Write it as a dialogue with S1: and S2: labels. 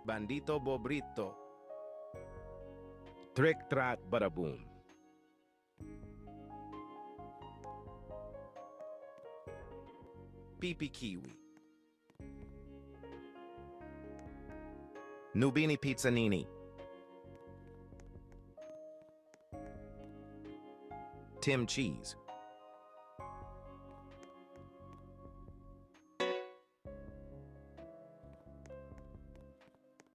S1: Bandito Bobrito. Trick Trat Badaboom. Pipi Kiwi. Nubini Pizzanini. Tim Cheese.